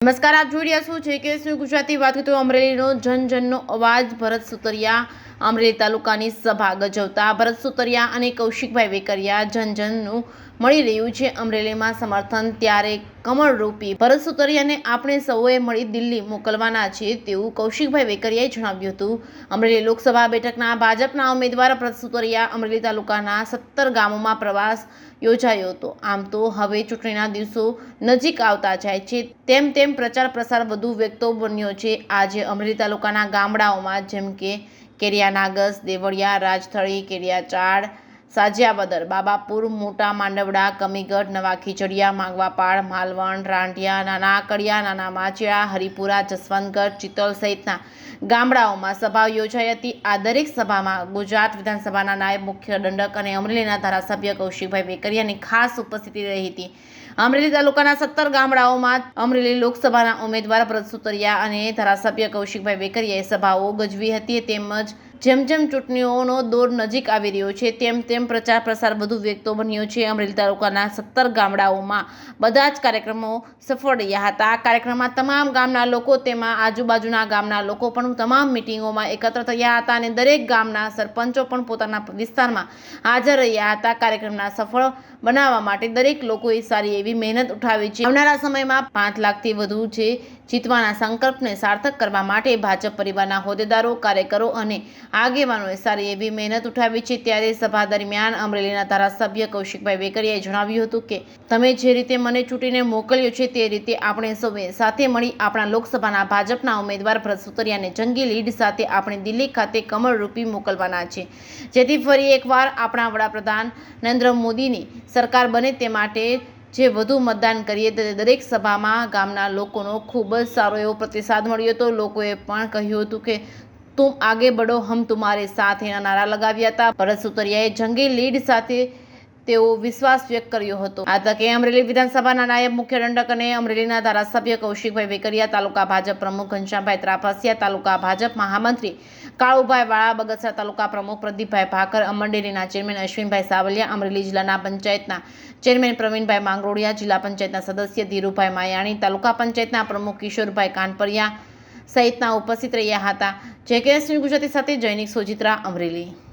નમસ્કાર, આપ જોઈ રહ્યા છો જે કે ગુજરાતી વાત તો અમરેલીનો જનજનનો અવાજ ભરત સુતરિયા અમરેલી તાલુકાની સભા ગજવતા ભરત સુતરિયા અને કૌશિકભાઈ વેકરિયા જનજનનું મળી રહ્યું છે અમરેલીમાં સમર્થન। ત્યારે કમળરૂપી ભરત સુતરિયાને આપણે સૌએ મળી દિલ્હી મોકલવાના છે તેવું કૌશિકભાઈ વેકરિયાએ જણાવ્યું હતું। અમરેલી લોકસભા બેઠકના ભાજપના ઉમેદવાર ભરત સુતરિયા અમરેલી તાલુકાના 17 ગામોમાં પ્રવાસ યોજાયો હતો। આમ તો હવે ચૂંટણીના દિવસો નજીક આવતા જાય છે તેમ તેમ પ્રચાર પ્રસાર વધુ વેગતો બન્યો છે। આજે અમરેલી તાલુકાના ગામડાઓમાં જેમ કે કેરિયા નાગસ, દેવળિયા, રાજથળી, કેરિયાચાળ, સાજિયાવદર, બાબાપુર, મોટા માંડવડા, કમીગઢ, નવા ખીજડીયા, માંગવાપાળ, માલવણ, રાંઢિયા, નાના કડિયા, નાના માચેડા, હરિપુરા, જસવંતગઢ, ચિત્તોલ સહિતના ગામડાઓમાં સભા યોજાઈ હતી। આ દરેક સભામાં ગુજરાત વિધાનસભાના નાયબ મુખ્ય દંડક અને અમરેલીના ધારાસભ્ય કૌશિકભાઈ વેકરિયાની ખાસ ઉપસ્થિતિ રહી હતી। અમરેલી તાલુકાના 17 ગામડાઓમાં અમરેલી લોકસભાના ઉમેદવાર ભરત સુતરિયા અને ધારાસભ્ય કૌશિકભાઈ વેકરિયાએ સભાઓ ગજવી હતી। તેમજ જેમ જેમ ચૂંટણીઓનો દોર નજીક આવી રહ્યો છે તેમ તેમ પ્રચાર પ્રસાર વધુ વેગતો બન્યો છે। અમરેલી તાલુકાના 17 ગામડાઓમાં બધા જ કાર્યક્રમો સફળ રહ્યા હતા। આ કાર્યક્રમમાં તમામ ગામના લોકો તેમાં આજુબાજુના ગામના લોકો પણ તમામ મિટિંગોમાં એકત્ર થયા હતા અને દરેક ગામના સરપંચો પણ પોતાના વિસ્તારમાં હાજર રહ્યા હતા। કાર્યક્રમના સફળ બનાવવા માટે દરેક લોકોએ સારી એવી મહેનત ઉઠાવી છે। આવનારા સમયમાં 5 લાખથી વધુ જીતવાના સંકલ્પને સાર્થક કરવા માટે ભાજપ પરિવારના હોદ્દેદારો, કાર્યકરો અને આગેવાનોએ સારી એવી મહેનત ઉઠાવી છે। ત્યારે સભા દરમિયાન અમરેલીના ધારાસભ્ય કૌશિકભાઈ વેકરિયાએ જણાવ્યું હતું કે તમે જે રીતે મને ચૂંટીને મોકલ્યો છે તે રીતે આપણે સૌએ સાથે મળી આપણા લોકસભાના ભાજપના ઉમેદવાર ભરત સુતરિયાને જંગી લીડ સાથે આપણે દિલ્હી ખાતે કમળરૂપી મોકલવાના છે, જેથી ફરી એકવાર આપણા વડાપ્રધાન નરેન્દ્ર મોદીની સરકાર બને તે માટે જે વધુ મતદાન કરીએ। દરેક સભામાં ગામના લોકોનો ખૂબ જ સારો એવો પ્રતિસાદ મળ્યો હતો। લોકોએ પણ કહ્યું હતું કે તુમ આગે બઢો હમ તુમ્હારે સાથ એના નારા લગાવ્યા હતા। ભરત સુતરિયાએ જંગી લીડ સાથે તેઓ વિશ્વાસ વ્યક્ત કર્યો હતો। આ તકે અમરેલી વિધાનસભાના નાયબ મુખ્ય દંડક અને અમરેલીના ધારાસભ્ય કૌશિકભાઈ વેકરિયા, તાલુકા ભાજપ પ્રમુખ ઘનશ્યામભાઈ ત્રાપસિયા, તાલુકા ભાજપ મહામંત્રી કાળુભાઈ વાળા, બગસરા તાલુકા પ્રમુખ પ્રદીપભાઈ ભાકર, અમર ડેરીના ચેરમેન અશ્વિનભાઈ સાવલિયા, અમરેલી જિલ્લાના પંચાયતના ચેરમેન પ્રવીણભાઈ માંગરોળિયા, જિલ્લા પંચાયતના સદસ્ય ધીરુભાઈ માયાણી, તાલુકા પંચાયતના પ્રમુખ કિશોરભાઈ કાનપરિયા સહિતના ઉપસ્થિત રહ્યા હતા। જે કે ગુજરાતી સાથે જૈનિક સોજિત્રા, અમરેલી।